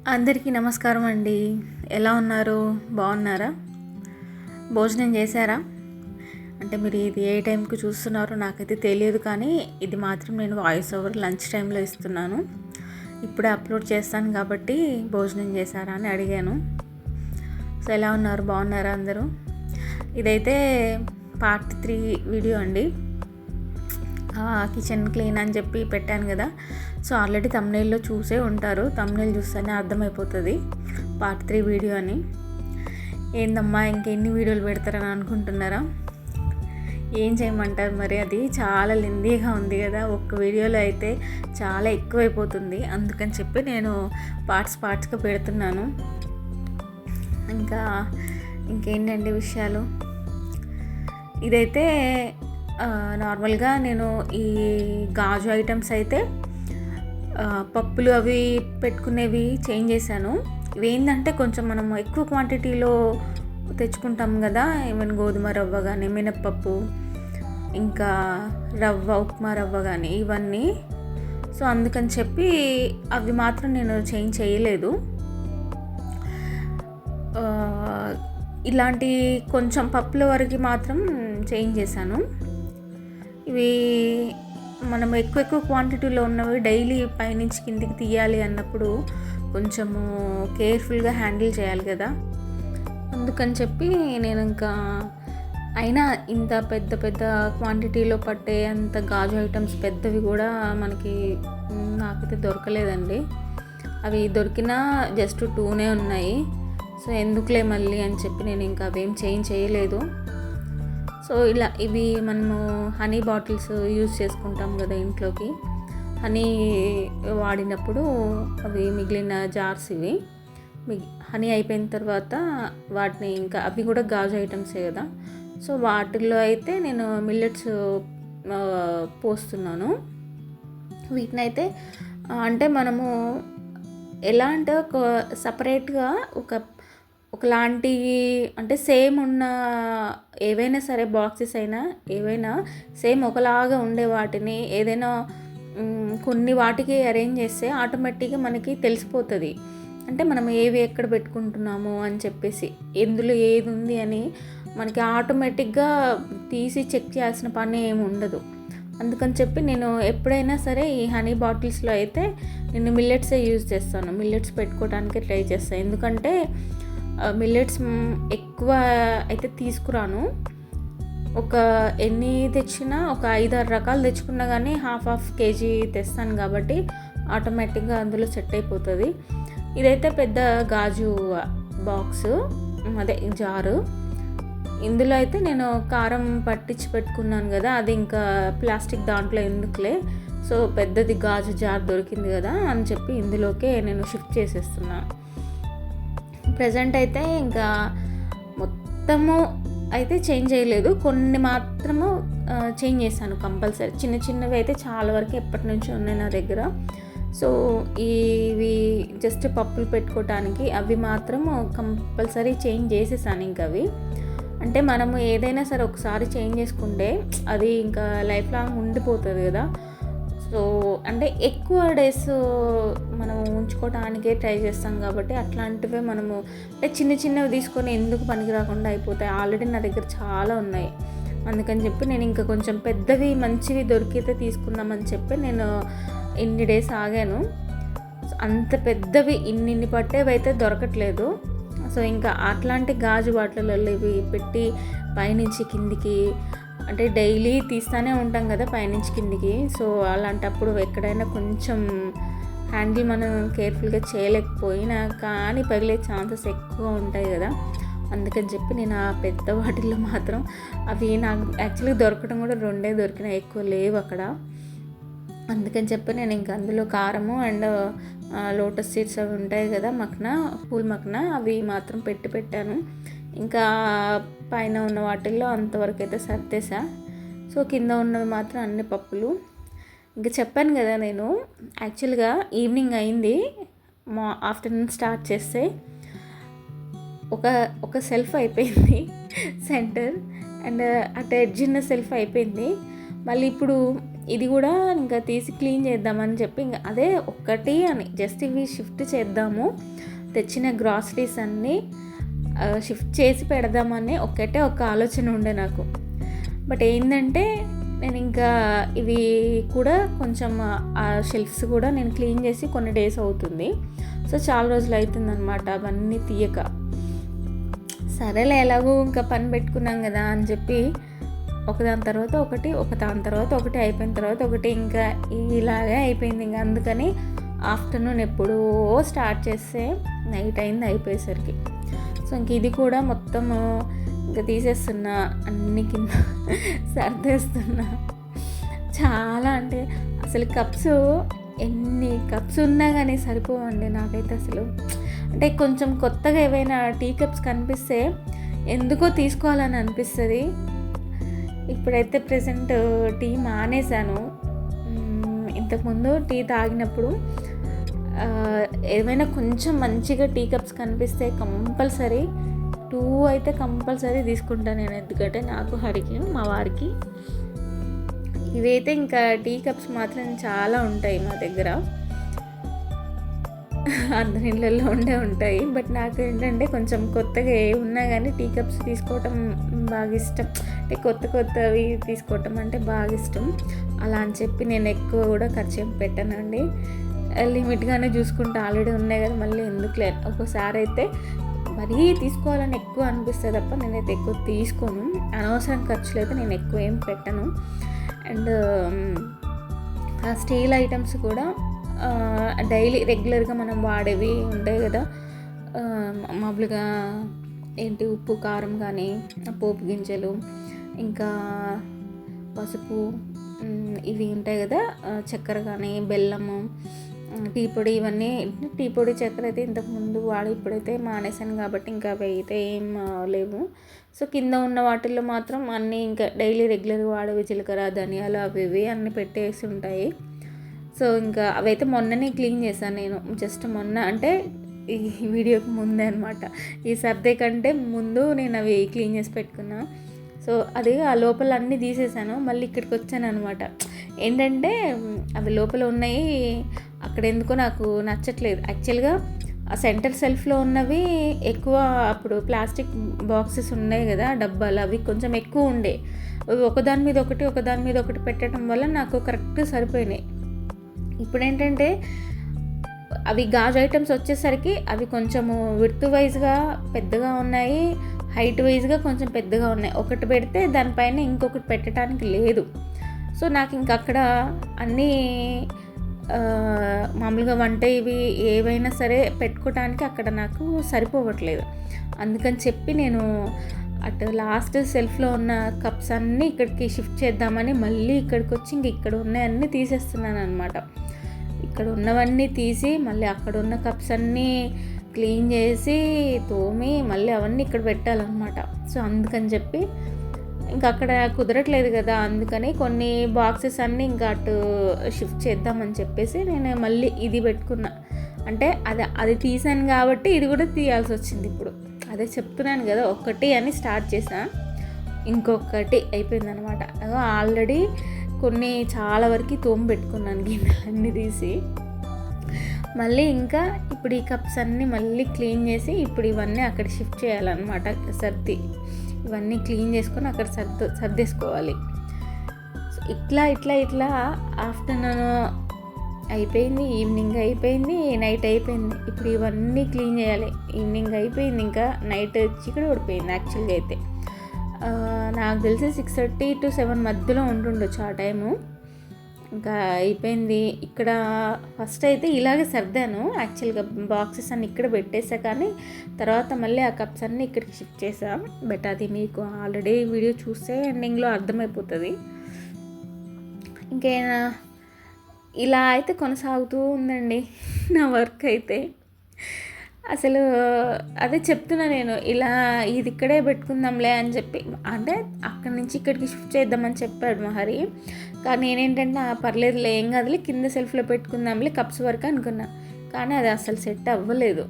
అందరికీ నమస్కారం అండి. ఎలా ఉన్నారు? బాగున్నారా? భోజనం చేశారా? అంటే మీరు ఇది ఏ టైంకి చూస్తున్నారో నాకైతే తెలియదు, కానీ ఇది మాత్రం నేను వాయిస్ ఓవర్ లంచ్ టైంలో ఇస్తున్నాను. ఇప్పుడే అప్లోడ్ చేస్తాను కాబట్టి భోజనం చేశారా అని అడిగాను. సో ఎలా ఉన్నారు? బాగున్నారా అందరూ? ఇదైతే పార్ట్ 3 వీడియో అండి. కిచెన్ క్లీన్ అని చెప్పి పెట్టాను కదా. సో ఆల్రెడీ థంబ్నెయిల్లో చూసే ఉంటారు. థంబ్నెయిల్ చూస్తేనే అర్థమైపోతుంది పార్ట్ 3 వీడియో అని. ఏందమ్మా ఇంకెన్ని వీడియోలు పెడతారని అనుకుంటున్నారా? ఏం చేయమంటారు మరి, అది చాలా లెందీగా ఉంది కదా. ఒక్క వీడియోలో అయితే చాలా ఎక్కువైపోతుంది. అందుకని చెప్పి నేను పార్ట్స్గా పెడుతున్నాను. ఇంకేంటండి విషయాలు. ఇదైతే నార్మల్గా నేను ఈ గాజు ఐటమ్స్ అయితే పప్పులు అవి పెట్టుకునేవి చేంజ్ చేశాను. ఇవేంటంటే కొంచెం మనం ఎక్కువ క్వాంటిటీలో తెచ్చుకుంటాం కదా, ఈవెన్ గోధుమ రవ్వ కానీ, మినప్పప్పు, ఇంకా ఉప్మా రవ్వ కానీ ఇవన్నీ. సో అందుకని చెప్పి అవి మాత్రం నేను చేంజ్ చేయలేదు. ఇలాంటి కొంచెం పప్పుల వరకు మాత్రం చేంజ్ చేశాను. ఇవి మనం ఎక్కువ క్వాంటిటీలో ఉన్నవి డైలీ పైనుంచి కిందికి తీయాలి అన్నప్పుడు కొంచెము కేర్ఫుల్గా హ్యాండిల్ చేయాలి కదా. అందుకని చెప్పి నేను అయినా ఇంత పెద్ద క్వాంటిటీలో పట్టే అంత గాజు ఐటమ్స్ పెద్దవి కూడా నాకైతే దొరకలేదండి. అవి దొరికినా జస్ట్ 2 ఉన్నాయి. సో ఎందుకులే మళ్ళీ అని చెప్పి నేను అవేం చేంజ్ చేయలేదు. సో ఇవి మనము హనీ బాటిల్స్ యూజ్ చేసుకుంటాం కదా ఇంట్లోకి. హనీ వాడినప్పుడు అవి మిగిలిన జార్స్ ఇవి హనీ అయిపోయిన తర్వాత వాటిని అవి కూడా గాజు ఐటమ్సే కదా. సో వాటిల్లో అయితే నేను మిల్లెట్స్ పోస్తున్నాను. వీటినైతే అంటే మనము ఎలా అంటే సపరేట్గా ఒకలాంటి అంటే సేమ్ ఉన్న ఏవైనా సరే బాక్సెస్ అయినా ఏవైనా సేమ్ ఒకలాగా ఉండే వాటిని ఏదైనా కొన్ని వాటికి అరేంజ్ చేస్తే ఆటోమేటిక్గా మనకి తెలిసిపోతుంది. అంటే మనం ఏవి ఎక్కడ పెట్టుకుంటున్నాము అని చెప్పేసి, ఎందులో ఏది ఉంది అని మనకి ఆటోమేటిక్గా తీసి చెక్ చేయాల్సిన పని ఏమి ఉండదు. అందుకని చెప్పి నేను ఎప్పుడైనా సరే ఈ హనీ బాటిల్స్లో అయితే నేను మిల్లెట్సే యూజ్ చేస్తాను. మిల్లెట్స్ పెట్టుకోవడానికి ట్రై చేస్తాను. ఎందుకంటే మిల్లెట్స్ ఎక్కువ అయితే తీసుకురాను. ఎన్ని తెచ్చినా ఒక 5-6 రకాలు తెచ్చుకున్నా కానీ హాఫ్ కేజీ తెస్తాను కాబట్టి ఆటోమేటిక్గా అందులో సెట్ అయిపోతుంది. ఇదైతే పెద్ద గాజు బాక్సు, అదే జారు. ఇందులో అయితే నేను కారం పట్టించి పెట్టుకున్నాను కదా, అది ప్లాస్టిక్ దాంట్లో ఎందుకులే, సో పెద్దది గాజు జార్ దొరికింది కదా అని చెప్పి ఇందులోకే నేను షిఫ్ట్ చేసేస్తున్నాను. ప్రజెంట్ అయితే మొత్తము అయితే చేంజ్ చేయలేదు, కొన్ని మాత్రము చేంజ్ చేశాను కంపల్సరీ. చిన్నవి అయితే చాలా వరకు ఎప్పటి నుంచో ఉన్నాయి నా దగ్గర. సో ఇవి జస్ట్ పప్పులు పెట్టుకోవటానికి అవి మాత్రము కంపల్సరీ చేంజ్ చేసేసాను. అవి అంటే మనము ఏదైనా సరే ఒకసారి చేంజ్ చేసుకుంటే అది లైఫ్ లాంగ్ ఉండిపోతుంది కదా. సో అంటే ఎక్కువ డేస్ మనం ఉంచుకోవటానికే ట్రై చేస్తాం కాబట్టి అట్లాంటివే మనము అంటే చిన్నవి తీసుకొని ఎందుకు పనికి రాకుండా అయిపోతాయి. ఆల్రెడీ నా దగ్గర చాలా ఉన్నాయి. అందుకని చెప్పి నేను కొంచెం పెద్దవి మంచివి దొరికితే తీసుకుందామని చెప్పి నేను ఇన్ని డేస్ ఆగాను. అంత పెద్దవి ఇన్ని పట్టేవి అయితే దొరకట్లేదు. సో అట్లాంటి గాజు బాటిళ్ళల్లో ఇవి పెట్టి పైనుంచి కిందికి అంటే డైలీ తీస్తూనే ఉంటాం కదా పైనుంచి కిందికి. సో అలాంటప్పుడు ఎక్కడైనా కొంచెం హ్యాండిల్ మనం కేర్ఫుల్గా చేయలేకపోయినా కానీ పగిలే ఛాన్సెస్ ఎక్కువ ఉంటాయి కదా. అందుకని చెప్పి నేను ఆ పెద్ద వాటిల్లో మాత్రం అవి నాకు యాక్చువల్గా దొరకడం కూడా 2 దొరికినాయి, ఎక్కువ లేవు అక్కడ. అందుకని చెప్పి నేను అందులో కారము అండ్ లోటస్ సీడ్స్ అవి ఉంటాయి కదా, పూల్ మక్న, అవి మాత్రం పెట్టాను. పైన ఉన్న వాటిల్లో అంతవరకు అయితే సర్దేశా. సో కింద ఉన్నవి మాత్రం అన్ని పప్పులు. చెప్పాను కదా, నేను యాక్చువల్గా ఈవినింగ్ అయింది, ఆఫ్టర్నూన్ స్టార్ట్ చేస్తే ఒక సెల్ఫ్ అయిపోయింది సెంటర్, అండ్ అటు ఎడ్జ్ ఉన్న సెల్ఫ్ అయిపోయింది. మళ్ళీ ఇప్పుడు ఇది కూడా ఇంకా తీసి క్లీన్ చేద్దామని చెప్పి ఇంకా అదే ఒక్కటి అని జస్ట్ ఇవి షిఫ్ట్ చేద్దాము, తెచ్చిన గ్రాసరీస్ అన్నీ షిఫ్ట్ చేసి పెడదామని ఒకటే ఒక ఆలోచన ఉండే నాకు. బట్ ఏంటంటే నేను ఇంకా ఇవి కూడా కొంచెం ఆ షెల్ఫ్స్ కూడా నేను క్లీన్ చేసి కొన్ని డేస్ అవుతుంది. సో చాలా రోజులు అవుతుంది అనమాట అవన్నీ తీయక. సరేలే ఎలాగో ఇంకా పని పెట్టుకున్నాం కదా అని చెప్పి ఒకదాని తర్వాత ఒకటి, ఒకదాని తర్వాత ఒకటి అయిపోయిన తర్వాత ఒకటి ఇంకా ఇలాగే అయిపోయింది. ఇంకా అందుకని ఆఫ్టర్నూన్ ఎప్పుడో స్టార్ట్ చేస్తే నైట్ అయింది అయిపోయేసరికి. సో ఇంక ఇది కూడా మొత్తము ఇంకా తీసేస్తున్నా, అన్ని కింద సర్దేస్తున్నా. చాలా అంటే అసలు కప్స్ ఎన్ని కప్స్ ఉన్నా కానీ సరిపోవండి నాకైతే అసలు. అంటే కొంచెం కొత్తగా ఏవైనా టీ కప్స్ కనిపిస్తే ఎందుకో తీసుకోవాలని అనిపిస్తుంది. ఇప్పుడైతే ప్రెసెంట్ టీ మానేశాను. ఇంతకుముందు టీ తాగినప్పుడు ఏమైనా కొంచెం మంచిగా టీ కప్స్ కనిపిస్తే కంపల్సరీ 2 అయితే కంపల్సరీ తీసుకుంటాను నేను. ఎందుకంటే నాకు, హరికి, మా వారికి ఇవైతే ఇంకా టీ కప్స్ మాత్రం చాలా ఉంటాయి మా దగ్గర, అందరి ఇళ్ళల్లో ఉంటాయి. బట్ నాకు ఏంటంటే కొంచెం కొత్తగా ఏ ఉన్నా కానీ టీ కప్స్ తీసుకోవటం బాగా ఇష్టం. అంటే కొత్తవి తీసుకోవటం అంటే బాగా ఇష్టం. అలా అని చెప్పి నేను ఎక్కువ కూడా ఖర్చు ఏం పెట్టానండి, లిమిట్గానే చూసుకుంటా. ఆల్రెడీ ఉన్నాయి కదా మళ్ళీ ఎందుకులే. ఒక్కోసారి అయితే మరీ తీసుకోవాలని ఎక్కువ అనిపిస్తుంది తప్ప నేనైతే ఎక్కువ తీసుకోను. అనవసరం ఖర్చులు అయితే నేను ఎక్కువ ఏం పెట్టను. అండ్ ఆ స్టీల్ ఐటమ్స్ కూడా డైలీ రెగ్యులర్గా మనం వాడేవి ఉంటాయి కదా, మామూలుగా ఏంటి ఉప్పు కారం కానీ, పోపు గింజలు, ఇంకా పసుపు, ఇవి ఉంటాయి కదా, చక్కెర కానీ, బెల్లము, టీ పొడి, ఇవన్నీ. టీ పొడి, చక్కెర అయితే ఇంతకుముందు ఇప్పుడైతే మానేశాను కాబట్టి ఇంకా అవి అయితే ఏం లేవు. సో కింద ఉన్న వాటిల్లో మాత్రం అన్నీ ఇంకా డైలీ రెగ్యులర్గా వాడేవి జీలకర్ర, ధనియాలు, అవి ఇవి అన్నీ పెట్టేసి ఉంటాయి. సో ఇంకా అవైతే మొన్ననే క్లీన్ చేశాను నేను. జస్ట్ మొన్న అంటే ఈ వీడియోకి ముందే అనమాట. ఈ సర్దే కంటే ముందు నేను అవి క్లీన్ చేసి పెట్టుకున్నా. సో అది ఆ లోపల అన్నీ తీసేసాను, మళ్ళీ ఇక్కడికి వచ్చాను అనమాట. ఏంటంటే అవి లోపల ఉన్నాయి, అక్కడ ఎందుకో నాకు నచ్చట్లేదు. యాక్చువల్గా ఆ సెంటర్ సెల్ఫ్లో ఉన్నవి ఎక్కువ, అప్పుడు ప్లాస్టిక్ బాక్సెస్ ఉన్నాయి కదా, డబ్బాలు, అవి కొంచెం ఎక్కువ ఉండే. ఒకదాని మీద ఒకటి పెట్టడం వల్ల నాకు కరెక్ట్ సరిపోయినాయి. ఇప్పుడు ఏంటంటే అవి గాజు ఐటమ్స్ వచ్చేసరికి అవి కొంచెము విడ్త్ వైజ్గా పెద్దగా ఉన్నాయి, హైట్ వైజ్గా కొంచెం పెద్దగా ఉన్నాయి. ఒకటి పెడితే దానిపైన ఇంకొకటి పెట్టడానికి లేదు. సో నాకు ఇంక అక్కడ అన్నీ మామూలుగా వంట ఇవి ఏవైనా సరే పెట్టుకోవటానికి అక్కడ నాకు సరిపోవట్లేదు. అందుకని చెప్పి నేను అటు లాస్ట్ సెల్ఫ్లో ఉన్న కప్స్ అన్నీ ఇక్కడికి షిఫ్ట్ చేద్దామని మళ్ళీ ఇక్కడికి వచ్చి ఇంక ఇక్కడ ఉన్నాయన్నీ తీసేస్తున్నాను అనమాట. ఇక్కడ ఉన్నవన్నీ తీసి మళ్ళీ అక్కడ ఉన్న కప్స్ అన్నీ క్లీన్ చేసి తోమి మళ్ళీ అవన్నీ ఇక్కడ పెట్టాలన్నమాట. సో అందుకని చెప్పి ఇంకా అక్కడ కుదరట్లేదు కదా, అందుకని కొన్ని బాక్సెస్ అన్నీ ఇంకా అటు షిఫ్ట్ చేద్దామని చెప్పేసి నేను మళ్ళీ ఇది పెట్టుకున్నా. అంటే అది తీసాను కాబట్టి ఇది కూడా తీయాల్సి వచ్చింది. ఇప్పుడు అదే చెప్తున్నాను కదా, ఒకటి అని స్టార్ట్ చేసా, ఇంకొకటి అయిపోయిందనమాట. ఆల్రెడీ కొన్ని చాలా వరకు తోమి పెట్టుకున్నాను గిన్నెలన్నీ తీసి. మళ్ళీ ఇంకా ఇప్పుడు ఈ కప్స్ అన్నీ మళ్ళీ క్లీన్ చేసి ఇప్పుడు ఇవన్నీ అక్కడ షిఫ్ట్ చేయాలన్నమాట. ఇవన్నీ క్లీన్ చేసుకొని అక్కడ సర్దేసుకోవాలి. సో ఇట్లా ఆఫ్టర్నూన్ అయిపోయింది, ఈవినింగ్ అయిపోయింది, నైట్ అయిపోయింది. ఇప్పుడు ఇవన్నీ క్లీన్ చేయాలి. ఈవినింగ్ అయిపోయింది, ఇంకా నైట్ చీకటి పడిపోయింది. యాక్చువల్గా అయితే నాకు తెలిసి 6:30 to 7 మధ్యలో ఉంటుండొచ్చు ఆ టైము. ఇంకా అయిపోయింది. ఇక్కడ ఫస్ట్ అయితే ఇలాగే సర్దాను. యాక్చువల్గా బాక్సెస్ అన్నీ ఇక్కడ పెట్టేసా, కానీ తర్వాత మళ్ళీ ఆ కప్స్ అన్నీ ఇక్కడికి షిఫ్ట్ చేసా. బట్ అది మీకు ఆల్రెడీ వీడియో చూస్తే ఎండింగ్లో అర్థమైపోతుంది. ఇంకేనా ఇలా అయితే కొనసాగుతూ ఉందండి నా వర్క్ అయితే. అసలు అదే చెప్తున్నా నేను, ఇలా ఇది ఇక్కడే పెట్టుకుందాంలే అని చెప్పి, అంటే అక్కడి నుంచి ఇక్కడికి షిఫ్ట్ చేద్దామని చెప్పాడు మా హరి. కానీ నేనేంటంటే పర్లేదులే, ఏం కాదులే, కింద సెల్ఫ్లో పెట్టుకుందాంలే కప్స్ వరకు అనుకున్నా. కానీ అది అసలు సెట్ అవ్వలేదు.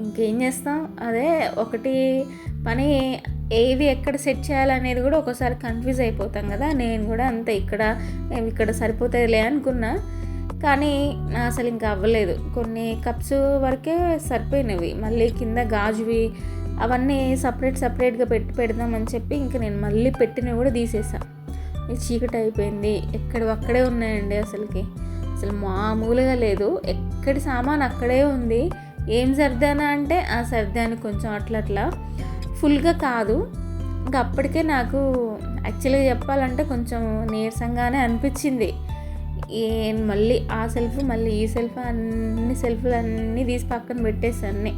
ఇంకేం చేస్తాం, అదే ఒకటి పని ఏవి ఎక్కడ సెట్ చేయాలనేది కూడా ఒకసారి కన్ఫ్యూజ్ అయిపోతాం కదా. నేను కూడా అంతే, ఇక్కడ సరిపోతాయిలే అనుకున్నా, కానీ అసలు ఇంకా అవ్వలేదు. కొన్ని కప్స్ వరకే సరిపోయినవి, మళ్ళీ కింద గాజువి అవన్నీ సపరేట్గా పెడదామని చెప్పి ఇంకా నేను మళ్ళీ పెట్టినవి కూడా తీసేసా. చీకటి అయిపోయింది, అక్కడే ఉన్నాయండి. అసలు మామూలుగా లేదు, ఎక్కడి సామాన్ అక్కడే ఉంది. ఏం సర్దానా అంటే ఆ సర్దాను కొంచెం అట్లా ఫుల్గా కాదు. ఇంకా అప్పటికే నాకు యాక్చువల్గా చెప్పాలంటే కొంచెం నీరసంగానే అనిపించింది. మళ్ళీ ఆ సెల్ఫ్ మళ్ళీ ఈ సెల్ఫ్ అన్ని సెల్ఫ్లు అన్నీ తీసి పక్కన పెట్టేసాన్ని.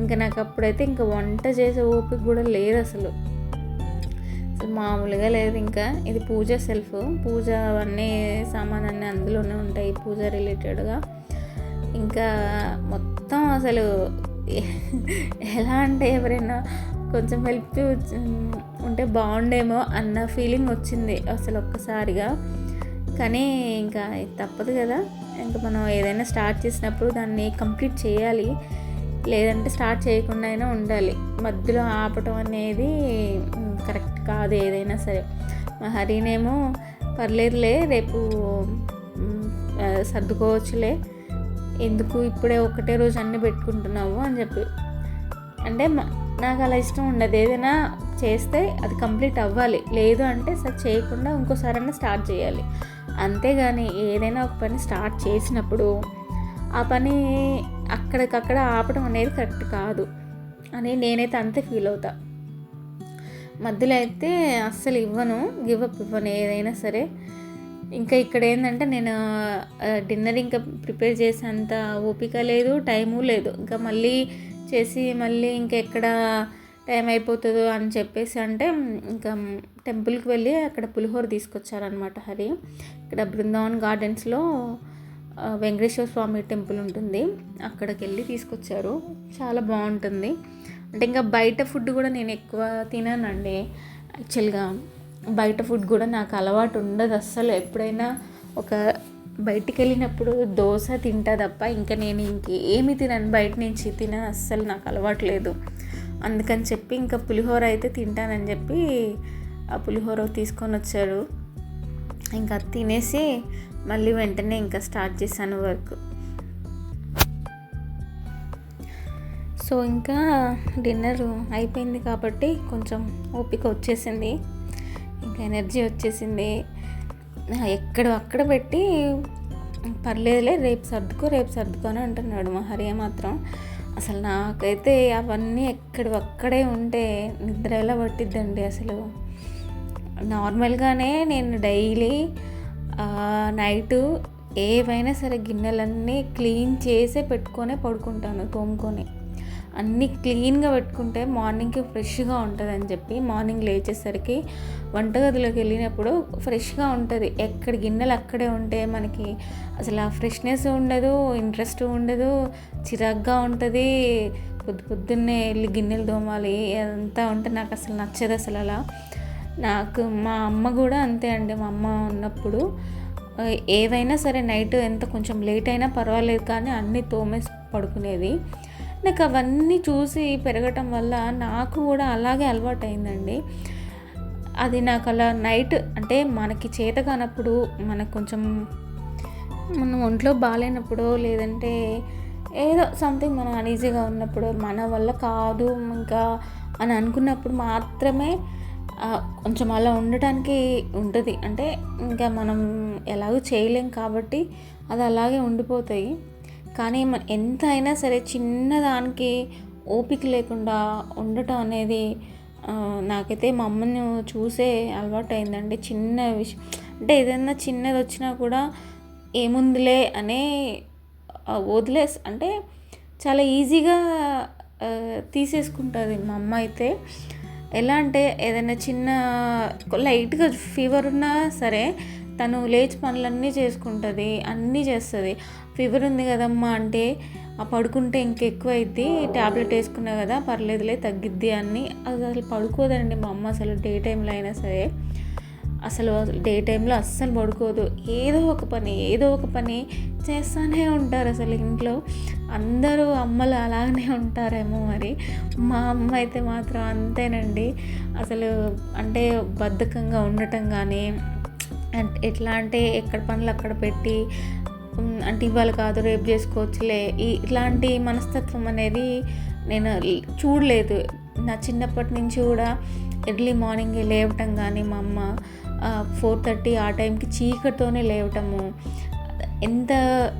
ఇంకా నాకు అప్పుడైతే ఇంకా వంట చేసే ఓపిక కూడా లేదు, అసలు మామూలుగా లేదు. ఇంకా ఇది పూజ సెల్ఫ్, పూజ అవన్నీ సామాన్ అన్నీ అందులోనే ఉంటాయి పూజ రిలేటెడ్గా. ఇంకా మొత్తం అసలు ఎలా అంటే ఎవరైనా కొంచెం హెల్ప్ ఉంటే బాగుండేమో అన్న ఫీలింగ్ వచ్చింది అసలు ఒక్కసారిగా. కానీ ఇంకా తప్పదు కదా, ఇంకా మనం ఏదైనా స్టార్ట్ చేసినప్పుడు దాన్ని కంప్లీట్ చేయాలి, లేదంటే స్టార్ట్ చేయకుండా అయినా ఉండాలి. మధ్యలో ఆపటం అనేది కరెక్ట్ కాదు ఏదైనా సరే. మా హరినేమో పర్లేదులే రేపు సర్దుకోవచ్చులే, ఎందుకు ఇప్పుడే ఒకటే రోజు అన్నీ పెట్టుకుంటున్నావు అని చెప్పి. అంటే నాకు అలా ఇష్టం ఉండదు, ఏదైనా చేస్తే అది కంప్లీట్ అవ్వాలి, లేదు అంటే సరే చేయకుండా ఇంకోసారైనా స్టార్ట్ చేయాలి. అంతేగాని ఏదైనా ఒక పని స్టార్ట్ చేసినప్పుడు ఆ పని అక్కడికక్కడ ఆపడం అనేది కరెక్ట్ కాదు అని నేనైతే అంతే ఫీల్ అవుతా. మధ్యలో అయితే అస్సలు గివప్ ఇవ్వను ఏదైనా సరే. ఇంకా ఇక్కడ ఏంటంటే నేను డిన్నర్ ఇంకా ప్రిపేర్ చేసేంత ఓపిక లేదు, టైము లేదు. ఇంకా మళ్ళీ చేసి మళ్ళీ ఇంకెక్కడ టైం అయిపోతుందో అని చెప్పేసి అంటే ఇంకా టెంపుల్కి వెళ్ళి అక్కడ పులిహోర తీసుకొచ్చారనమాట హరి. ఇక్కడ బృందావన్ గార్డెన్స్లో వెంకటేశ్వర స్వామి టెంపుల్ ఉంటుంది, అక్కడికి వెళ్ళి తీసుకొచ్చారు. చాలా బాగుంటుంది. అంటే ఇంకా బయట ఫుడ్ కూడా నేను ఎక్కువ తినానండి. యాక్చువల్గా బయట ఫుడ్ కూడా నాకు అలవాటు ఉండదు అస్సలు. ఎప్పుడైనా ఒక బయటికి వెళ్ళినప్పుడు దోశ తింటా తప్ప ఇంకా నేను ఇంకేమి తినను, బయట నుంచి అస్సలు నాకు అలవాటు లేదు. అందుకని చెప్పి ఇంకా పులిహోర అయితే తింటానని చెప్పి ఆ పులిహోర తీసుకొని వచ్చారు. ఇంకా తినేసి మళ్ళీ వెంటనే ఇంకా స్టార్ట్ చేశాను వర్క్. సో ఇంకా డిన్నర్ అయిపోయింది కాబట్టి కొంచెం ఓపిక వచ్చేసింది, ఇంకా ఎనర్జీ వచ్చేసింది. అక్కడ పెట్టి పర్లేదులే రేపు సర్దుకో అని అంటున్నాడు మా హరి మాత్రం. అసలు నాకైతే అవన్నీ అక్కడే ఉంటే నిద్ర ఎలా పట్టిద్దండి అసలు. నార్మల్గానే నేను డైలీ నైటు ఏవైనా సరే గిన్నెలన్నీ క్లీన్ చేసే పెట్టుకొనే పడుకుంటాను, తోముకొని అన్నీ క్లీన్గా పెట్టుకుంటే మార్నింగ్కి ఫ్రెష్గా ఉంటుందని చెప్పి మార్నింగ్ లేచేసరికి వంటగదిలోకి వెళ్ళినప్పుడు ఫ్రెష్గా ఉంటుంది. ఎక్కడ గిన్నెలు అక్కడే ఉంటే మనకి అసలు ఆ ఫ్రెష్నెస్ ఉండదు, ఇంట్రెస్ట్ ఉండదు, చిరాగ్గా ఉంటుంది. పొద్దున్నే వెళ్ళి గిన్నెలు తోమాలి అదంతా ఉంటే నాకు అసలు నచ్చదు అసలు. అలా నాకు మా అమ్మ కూడా అంతే అండి. మా అమ్మ ఉన్నప్పుడు ఏవైనా సరే నైట్ ఎంత కొంచెం లేట్ అయినా పర్వాలేదు కానీ అన్నీ తోమేసి పడుకునేది. నాకు అవన్నీ చూసి పెరగటం వల్ల నాకు కూడా అలాగే అలవాటు అయిందండి. అది నాకు అలా నైట్ అంటే మనకి చేత కానప్పుడు, మనకు కొంచెం మన ఒంట్లో బాగాలేనప్పుడు, లేదంటే ఏదో సంథింగ్ మనం అనీజీగా ఉన్నప్పుడు, మన వల్ల కాదు ఇంకా అని అనుకున్నప్పుడు మాత్రమే కొంచెం అలా ఉండటానికి ఉంటుంది. అంటే ఇంకా మనం ఎలాగో చేయలేం కాబట్టి అది అలాగే ఉండిపోతాయి. కానీ ఎంత అయినా సరే చిన్నదానికి ఓపిక లేకుండా ఉండటం అనేది నాకైతే మా అమ్మని చూసే అలవాటు అయిందండి. చిన్న విషయం అంటే ఏదైనా చిన్నది వచ్చినా కూడా ఏముందిలే అనే అంటే చాలా ఈజీగా తీసేసుకుంటుంది మా అమ్మ అయితే. ఎలా అంటే ఏదైనా చిన్న లైట్గా ఫీవర్ ఉన్నా సరే తను లేచి పనులన్నీ చేసుకుంటుంది, అన్నీ చేస్తుంది. ఫీవర్ ఉంది కదమ్మా అంటే పడుకుంటే ఇంకెక్కువ అయింది, ట్యాబ్లెట్ వేసుకున్నా కదా పర్లేదులే తగ్గిద్ది అని. అది అసలు పడుకోదండి మా అమ్మ అసలు డే టైంలో అయినా సరే. అసలు డే టైంలో అస్సలు పడుకోదు. ఏదో ఒక పని చేస్తూనే ఉంటారు. అసలు ఇంట్లో అందరూ అమ్మలు అలాగనే ఉంటారేమో మరి. మా అమ్మ అయితే మాత్రం అంతేనండి. అసలు అంటే బద్ధకంగా ఉండటం కానీ, ఎట్లా అంటే ఎక్కడ పనులు అక్కడ పెట్టి, అంటే ఇవాళ కాదు రేపు చేసుకోవచ్చులే, ఇట్లాంటి మనస్తత్వం అనేది నేను చూడలేదు. నా చిన్నప్పటి నుంచి కూడా ఎర్లీ మార్నింగ్ లేవటం కానీ, మా అమ్మ 4:30 ఆ టైంకి చీకటితోనే లేవటము, ఎంత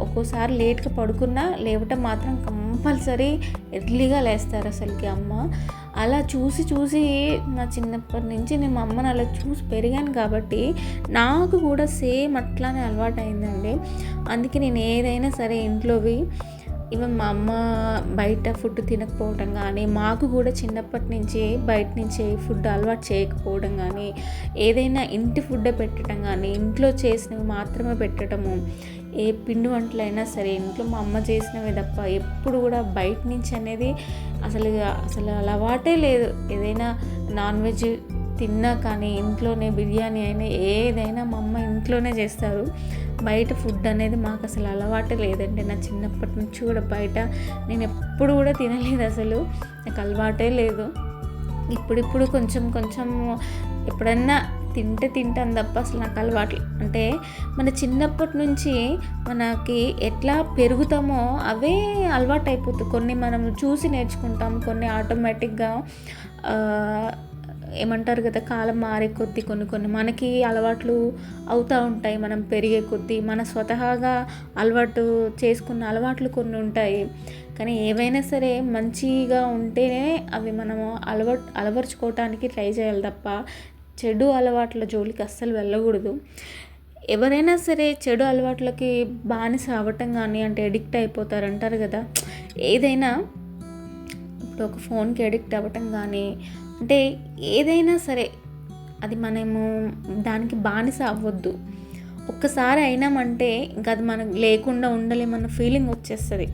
ఒక్కోసారి లేట్గా పడుకున్నా లేవటం మాత్రం కంపల్సరీ ఎర్లీగా లేస్తారు అసలుకి అమ్మ. అలా చూసి నా చిన్నప్పటి నుంచి నేను మా అమ్మని అలా చూసి పెరిగాను కాబట్టి నాకు కూడా సేమ్ అట్లానే అలవాటు అయిందండి. అందుకే నేను ఏదైనా సరే ఇంట్లోవి, ఈవెన్ మా అమ్మ బయట ఫుడ్ తినకపోవడం కానీ, మాకు కూడా చిన్నప్పటి నుంచి బయట నుంచి ఫుడ్ అలవాటు చేయకపోవడం కానీ, ఏదైనా ఇంటి ఫుడ్డే పెట్టడం కానీ, ఇంట్లో చేసినవి మాత్రమే పెట్టడము, ఏ పిండి వంటలైనా సరే ఇంట్లో మా అమ్మ చేసినవి తప్ప ఎప్పుడు కూడా బయట నుంచి అనేది అసలు అలవాటే లేదు. ఏదైనా నాన్ వెజ్ తిన్నా కానీ ఇంట్లోనే, బిర్యానీ అయినా ఏదైనా మా అమ్మ ఇంట్లోనే చేస్తారు. బయట ఫుడ్ అనేది మాకు అసలు అలవాటే లేదండి. నా చిన్నప్పటి నుంచి కూడా బయట నేను ఎప్పుడు కూడా తినలేదు, అసలు నాకు అలవాటే లేదు. ఇప్పుడు కొంచెం ఎప్పుడన్నా తింటాను తప్ప అసలు నాకు అలవాట్లు అంటే మన చిన్నప్పటి నుంచి మనకి ఎట్లా పెరుగుతామో అవే అలవాటు అయిపోతుంది. కొన్ని మనం చూసి నేర్చుకుంటాం, కొన్ని ఆటోమేటిక్గా ఏమంటారు కదా, కాలం మారే కొద్దీ కొన్ని మనకి అలవాట్లు అవుతూ ఉంటాయి. మనం పెరిగే కొద్దీ మన స్వతహాగా అలవాటు చేసుకున్న అలవాట్లు కొన్ని ఉంటాయి. కానీ ఏవైనా సరే మంచిగా ఉంటేనే అవి మనము అలవర్చుకోవటానికి ట్రై చేయాలి తప్ప చెడు అలవాట్ల జోలికి అస్సలు వెళ్ళకూడదు. ఎవరైనా సరే చెడు అలవాట్లకి బానిస అవ్వటం కానీ, అంటే ఎడిక్ట్ అయిపోతారు అంటారు కదా. ఏదైనా ఇప్పుడు ఒక ఫోన్కి ఎడిక్ట్ అవ్వటం కానీ, అంటే ఏదైనా సరే అది మనము దానికి బానిస అవ్వద్దు. ఒక్కసారి అయినామంటే ఇంకా అది మనకు లేకుండా ఉండలేమన్న ఫీలింగ్ వచ్చేస్తుంది.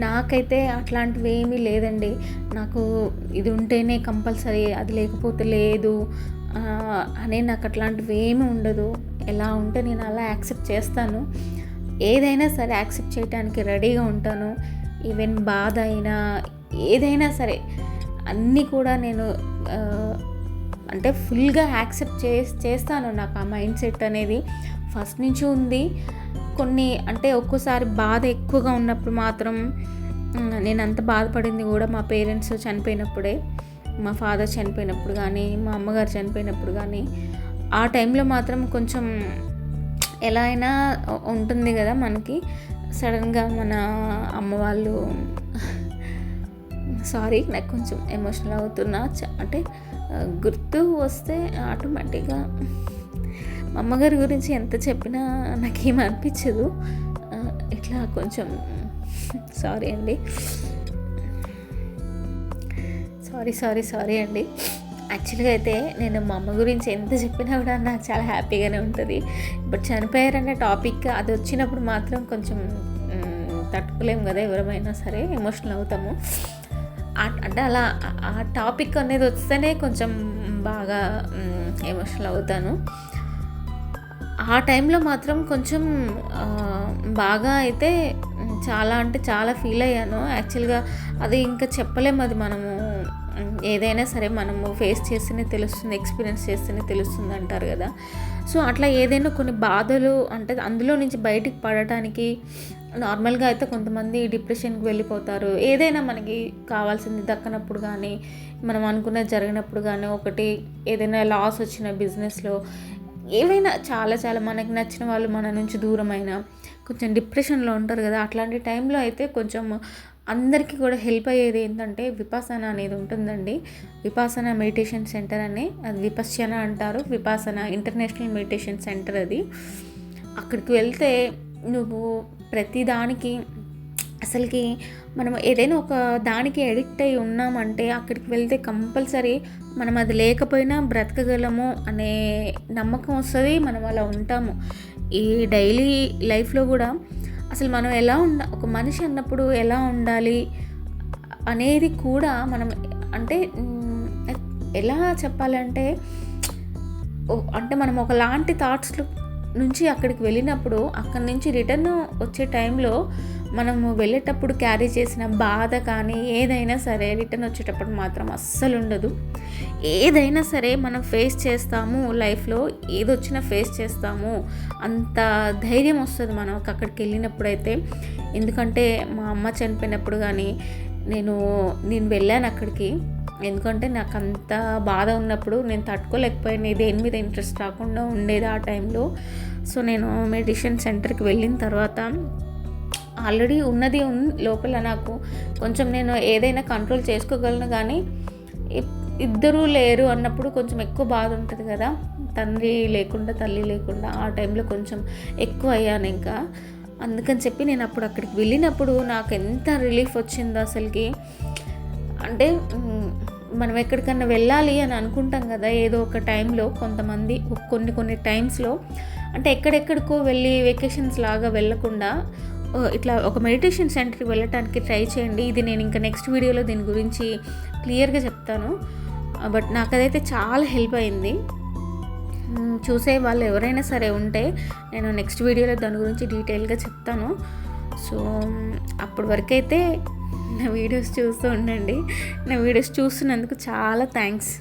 నాకైతే అట్లాంటివి ఏమీ లేదండి. నాకు ఇది ఉంటేనే కంపల్సరీ, అది లేకపోతే లేదు అనే నాకు అట్లాంటివి ఏమీ ఉండదు. ఎలా ఉంటే నేను అలా యాక్సెప్ట్ చేస్తాను. ఏదైనా సరే యాక్సెప్ట్ చేయడానికి రెడీగా ఉంటాను. ఈవెన్ బాధ అయినా ఏదైనా సరే అన్నీ కూడా నేను అంటే ఫుల్గా యాక్సెప్ట్ చేస్తాను. నాకు ఆ మైండ్ సెట్ అనేది ఫస్ట్ నుంచి ఉంది. కొన్ని అంటే ఒక్కోసారి బాధ ఎక్కువగా ఉన్నప్పుడు మాత్రం, నేను అంత బాధపడింది కూడా మా పేరెంట్స్ చనిపోయినప్పుడే, మా ఫాదర్ చనిపోయినప్పుడు కానీ, మా అమ్మగారు చనిపోయినప్పుడు కానీ, ఆ టైంలో మాత్రం కొంచెం ఎలా అయినా ఉంటుంది కదా మనకి. సడన్గా మన అమ్మ వాళ్ళు, సారీ నాకు కొంచెం ఎమోషనల్ అవుతున్నా, అంటే గుర్తు వస్తే ఆటోమేటిక్గా మా అమ్మగారి గురించి ఎంత చెప్పినా నాకేం అనిపించదు. ఇట్లా కొంచెం సారీ అండి, సారీ అండి. యాక్చువల్గా అయితే నేను మా అమ్మ గురించి ఎంత చెప్పినా కూడా నాకు చాలా హ్యాపీగానే ఉంటుంది. బట్ చనిపోయారనే టాపిక్ అది వచ్చినప్పుడు మాత్రం కొంచెం తట్టుకోలేము కదా, ఎవరమైనా సరే ఎమోషనల్ అవుతాము. అంటే అలా ఆ టాపిక్ అనేది వస్తేనే కొంచెం బాగా ఎమోషనల్ అవుతాను. ఆ టైంలో మాత్రం కొంచెం బాగా అయితే చాలా ఫీల్ అయ్యాను. యాక్చువల్గా అది ఇంకా చెప్పలేము, అది మనము ఏదైనా సరే మనము ఫేస్ చేస్తేనే తెలుస్తుంది, ఎక్స్పీరియన్స్ చేస్తేనే తెలుస్తుంది అంటారు కదా. సో అట్లా ఏదైనా కొన్ని బాధలు అంటే అందులో నుంచి బయటికి పడటానికి నార్మల్గా అయితే కొంతమంది డిప్రెషన్కి వెళ్ళిపోతారు. ఏదైనా మనకి కావాల్సింది దక్కనప్పుడు కానీ, మనం అనుకున్నది జరిగినప్పుడు కానీ, ఒకటి ఏదైనా లాస్ వచ్చిన బిజినెస్లో, ఏవైనా చాలా మనకి నచ్చిన వాళ్ళు మన నుంచి దూరమైన కొంచెం డిప్రెషన్లో ఉంటారు కదా. అట్లాంటి టైంలో అయితే కొంచెం అందరికీ కూడా హెల్ప్ అయ్యేది ఏంటంటే విపాసన అనేది ఉంటుందండి. విపాసన మెడిటేషన్ సెంటర్ అని, అది విపశ్యన అంటారు. విపాసన ఇంటర్నేషనల్ మెడిటేషన్ సెంటర్ అది. అక్కడికి వెళ్తే నువ్వు ప్రతిదానికి అసలుకి మనం ఏదైనా ఒక దానికి ఎడిక్ట్ అయి ఉన్నామంటే అక్కడికి వెళ్తే కంపల్సరీ మనం అది లేకపోయినా బ్రతకగలము అనే నమ్మకం వస్తుంది. మనం అలా ఉంటాము. ఈ డైలీ లైఫ్లో కూడా అసలు మనం ఒక మనిషి అన్నప్పుడు ఎలా ఉండాలి అనేది కూడా మనం అంటే ఎలా చెప్పాలంటే అంటే మనం ఒకలాంటి థాట్స్లో నుంచి అక్కడికి వెళ్ళినప్పుడు అక్కడి నుంచి రిటర్న్ వచ్చే టైంలో మనము వెళ్ళేటప్పుడు క్యారీ చేసిన బాధ కానీ ఏదైనా సరే రిటర్న్ వచ్చేటప్పుడు మాత్రం అస్సలు ఉండదు. ఏదైనా సరే మనం ఫేస్ చేస్తాము, లైఫ్లో ఏదొచ్చినా ఫేస్ చేస్తాము అంత ధైర్యం వస్తుంది మనకు అక్కడికి వెళ్ళినప్పుడైతే. ఎందుకంటే మా అమ్మ చనిపోయినప్పుడు కానీ నేను వెళ్ళాను అక్కడికి. ఎందుకంటే నాకు అంత బాధ ఉన్నప్పుడు నేను తట్టుకోలేకపోయాను, దేని మీద ఇంట్రెస్ట్ రాకుండా ఉండేది ఆ టైంలో. సో నేను మెడిటేషన్ సెంటర్కి వెళ్ళిన తర్వాత ఆల్రెడీ ఉన్నది లోపల నాకు కొంచెం నేను ఏదైనా కంట్రోల్ చేసుకోగలను, కానీ ఇద్దరూ లేరు అన్నప్పుడు కొంచెం ఎక్కువ బాధ ఉంటుంది కదా, తండ్రి లేకుండా తల్లి లేకుండా. ఆ టైంలో కొంచెం ఎక్కువ అయ్యాను ఇంకా. అందుకని చెప్పి నేను అక్కడికి వెళ్ళినప్పుడు నాకు ఎంత రిలీఫ్ వచ్చిందో అసలుకి. అంటే మనం ఎక్కడికన్నా వెళ్ళాలి అని అనుకుంటాం కదా ఏదో ఒక టైంలో, కొంతమంది కొన్ని టైమ్స్లో అంటే ఎక్కడెక్కడికో వెళ్ళి వెకేషన్స్ లాగా వెళ్ళకుండా ఇట్లా ఒక మెడిటేషన్ సెంటర్కి వెళ్ళటానికి ట్రై చేయండి. ఇది నేను ఇంకా నెక్స్ట్ వీడియోలో దీని గురించి క్లియర్గా చెప్తాను. బట్ నాకు అదైతే చాలా హెల్ప్ అయింది. చూసే వాళ్ళు ఎవరైనా సరే ఉంటే నేను నెక్స్ట్ వీడియోలో దాని గురించి డీటెయిల్గా చెప్తాను. సో అప్పటి వరకైతే నా వీడియోస్ చూస్తూ ఉండండి. నా వీడియోస్ చూస్తున్నందుకు చాలా థ్యాంక్స్.